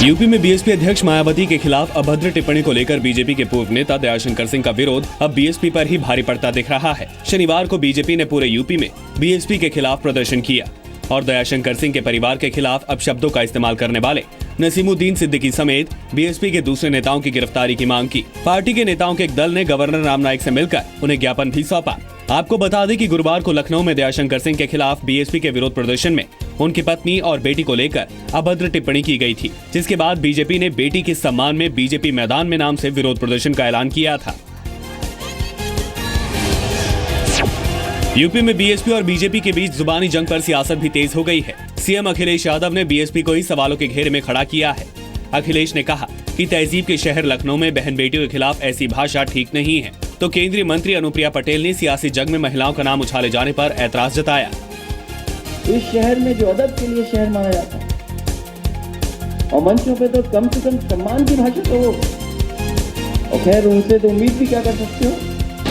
UP में BSP अध्यक्ष मायावती के खिलाफ अभद्र टिप्पणी को लेकर बीजेपी के पूर्व नेता दयाशंकर सिंह का विरोध अब बीएसपी पर ही भारी पड़ता दिख रहा है। शनिवार को बीजेपी ने पूरे यूपी में बीएसपी के खिलाफ प्रदर्शन किया और दयाशंकर सिंह के परिवार के खिलाफ अपशब्दों का इस्तेमाल करने वाले नसीमुद्दीन सिद्दीकी समेत बीएसपी के दूसरे नेताओं की गिरफ्तारी की मांग की। पार्टी के नेताओं के एक दल ने गवर्नर राम नाईक से मिलकर उन्हें ज्ञापन भी सौंपा। आपको बता दें कि गुरुवार को लखनऊ में दयाशंकर सिंह के खिलाफ बीएसपी के विरोध प्रदर्शन में उनकी पत्नी और बेटी को लेकर अभद्र टिप्पणी की गई थी, जिसके बाद बीजेपी ने बेटी के सम्मान में बीजेपी मैदान में नाम से विरोध प्रदर्शन का ऐलान किया था। यूपी में बीएसपी और बीजेपी के बीच जुबानी जंग पर सियासत भी तेज हो गई है। सीएम अखिलेश यादव ने बीएसपी को ही सवालों के घेरे में खड़ा किया है। अखिलेश ने कहा कि तहजीब के शहर लखनऊ में बहन बेटियों के खिलाफ ऐसी भाषा ठीक नहीं है, तो केंद्रीय मंत्री अनुप्रिया पटेल ने सियासी जंग में महिलाओं का नाम उछाले जाने पर ऐतराज जताया। इस शहर में जो अदब के लिए शहर माना जाता है और मंचों पे तो कम से कम सम्मान की भाषा तो हो, और खैर उनसे तो उम्मीद भी क्या कर सकते हो।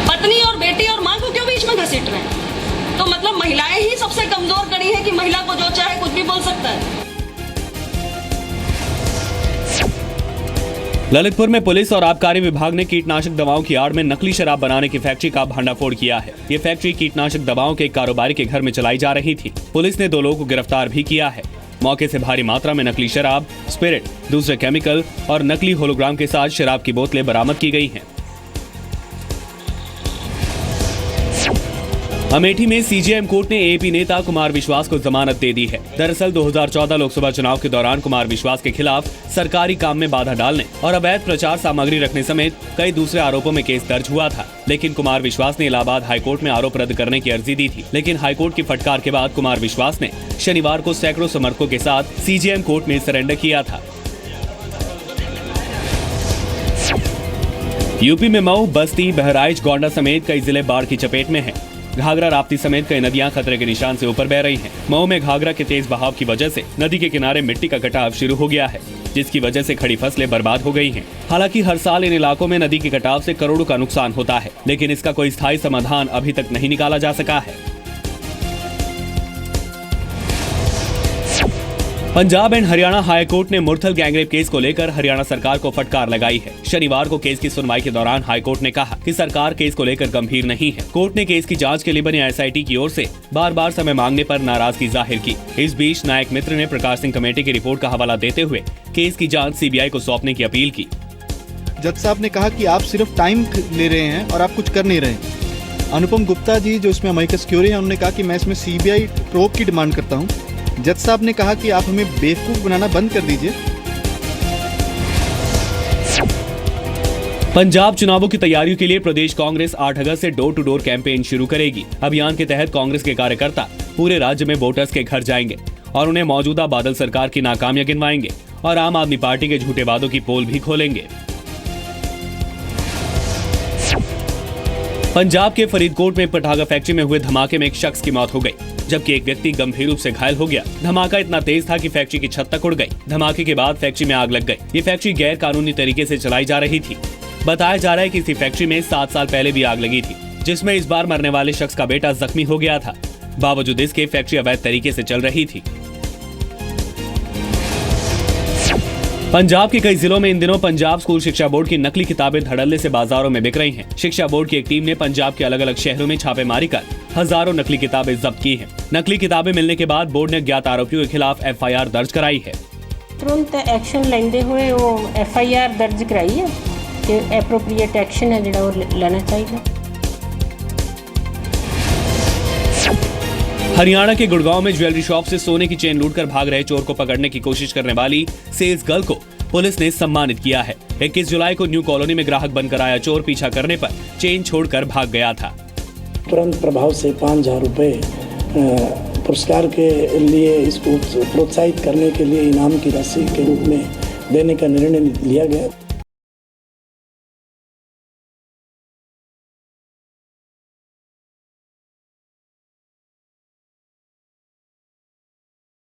पत्नी और बेटी और मां को क्यों बीच में घसीट रहे हैं? तो मतलब महिलाएं ही सबसे कमजोर कड़ी है कि महिला को जो चाहे कुछ भी बोल सकता है। ललितपुर में पुलिस और आबकारी विभाग ने कीटनाशक दवाओं की आड़ में नकली शराब बनाने की फैक्ट्री का भंडाफोड़ किया है। ये फैक्ट्री कीटनाशक दवाओं के एक कारोबारी के घर में चलाई जा रही थी। पुलिस ने 2 लोगों को गिरफ्तार भी किया है। मौके से भारी मात्रा में नकली शराब, स्पिरिट, दूसरे केमिकल और नकली होलोग्राम के साथ शराब की बोतलें बरामद की गई हैं। अमेठी में सीजेएम कोर्ट ने एपी नेता कुमार विश्वास को जमानत दे दी है। दरअसल 2014 लोकसभा चुनाव के दौरान कुमार विश्वास के खिलाफ सरकारी काम में बाधा डालने और अवैध प्रचार सामग्री रखने समेत कई दूसरे आरोपों में केस दर्ज हुआ था, लेकिन कुमार विश्वास ने इलाहाबाद हाईकोर्ट में आरोप रद्द करने की अर्जी दी थी। लेकिन हाईकोर्ट की फटकार के बाद कुमार विश्वास ने शनिवार को सैकड़ों समर्थकों के साथ सीजेएम कोर्ट में सरेंडर किया था। यूपी में मऊ, बस्ती, बहराइच, गोंडा समेत कई जिले बाढ़ की चपेट में हैं। घाघरा, राप्ती समेत कई नदियां खतरे के निशान से ऊपर बह रही हैं। मऊ में घाघरा के तेज बहाव की वजह से नदी के किनारे मिट्टी का कटाव शुरू हो गया है, जिसकी वजह से खड़ी फसलें बर्बाद हो गई हैं। हालांकि हर साल इन इलाकों में नदी के कटाव से करोड़ों का नुकसान होता है, लेकिन इसका कोई स्थायी समाधान अभी तक नहीं निकाला जा सका है। Punjab and Haryana high court ने मुरथल गैंगरेप केस को लेकर हरियाणा सरकार को फटकार लगाई है। शनिवार को केस की सुनवाई के दौरान हाई कोर्ट ने कहा कि सरकार केस को लेकर गंभीर नहीं है। कोर्ट ने केस की जांच के लिए बने एसआईटी की ओर से बार-बार समय मांगने पर नाराजगी जाहिर की। इस बीच नायक मित्र ने प्रकाश सिंह कमेटी की रिपोर्ट का हवाला देते हुए केस की जाँच सीबीआई को सौंपने की अपील की। जज साहब ने कहा कि आप सिर्फ टाइम ले रहे हैं और आप कुछ कर नहीं रहे। अनुपम गुप्ता जी जो इसमें अमिकस क्यूरी हैं, उन्होंने कहा कि मैं इसमें सीबीआई प्रोब की डिमांड करता हूँ। जज साहब ने कहा कि आप हमें बेवकूफ बनाना बंद कर दीजिए। पंजाब चुनावों की तैयारियों के लिए प्रदेश कांग्रेस 8 अगस्त से डोर टू डोर कैंपेन शुरू करेगी। अभियान के तहत कांग्रेस के कार्यकर्ता पूरे राज्य में वोटर्स के घर जाएंगे और उन्हें मौजूदा बादल सरकार की नाकामियां गिनवाएंगे और आम आदमी पार्टी के झूठे वादों की पोल भी खोलेंगे। पंजाब के फरीदकोट में पटाखा फैक्ट्री में हुए धमाके में एक शख्स की मौत हो गई, जबकि एक व्यक्ति गंभीर रूप से घायल हो गया। धमाका इतना तेज था कि फैक्ट्री की छत तक उड़ गई। धमाके के बाद फैक्ट्री में आग लग गई। ये फैक्ट्री गैर कानूनी तरीके से चलाई जा रही थी। बताया जा रहा है कि इसी फैक्ट्री में 7 साल पहले भी आग लगी थी, जिसमें इस बार मरने वाले शख्स का बेटा जख्मी हो गया था। बावजूद इसके फैक्ट्री अवैध तरीके से चल रही थी। पंजाब के कई जिलों में इन दिनों पंजाब स्कूल शिक्षा बोर्ड की नकली किताबें धड़ल्ले से बाजारों में बिक रही हैं। शिक्षा बोर्ड की एक टीम ने पंजाब के अलग अलग शहरों में छापेमारी कर हजारों नकली किताबें जब्त की हैं। नकली किताबें मिलने के बाद बोर्ड ने अज्ञात आरोपियों के खिलाफ एफआईआर दर्ज कराई है। तुरंत एक्शन लेंदे हुए वो एफआईआर दर्ज कराई है कि एप्रोप्रिएट एक्शन है जिहड़ा वो लेना चाहिए। हरियाणा के गुड़गांव में ज्वेलरी शॉप से सोने की चेन लूटकर भाग रहे चोर को पकड़ने की कोशिश करने वाली सेल्स गर्ल को पुलिस ने सम्मानित किया है। 21 जुलाई को न्यू कॉलोनी में ग्राहक बनकर आया चोर पीछा करने पर चेन छोड़कर भाग गया था। तुरंत प्रभाव से 5000 रुपए पुरस्कार के लिए इसको प्रोत्साहित करने के लिए इनाम की राशि के रूप में देने का निर्णय लिया गया।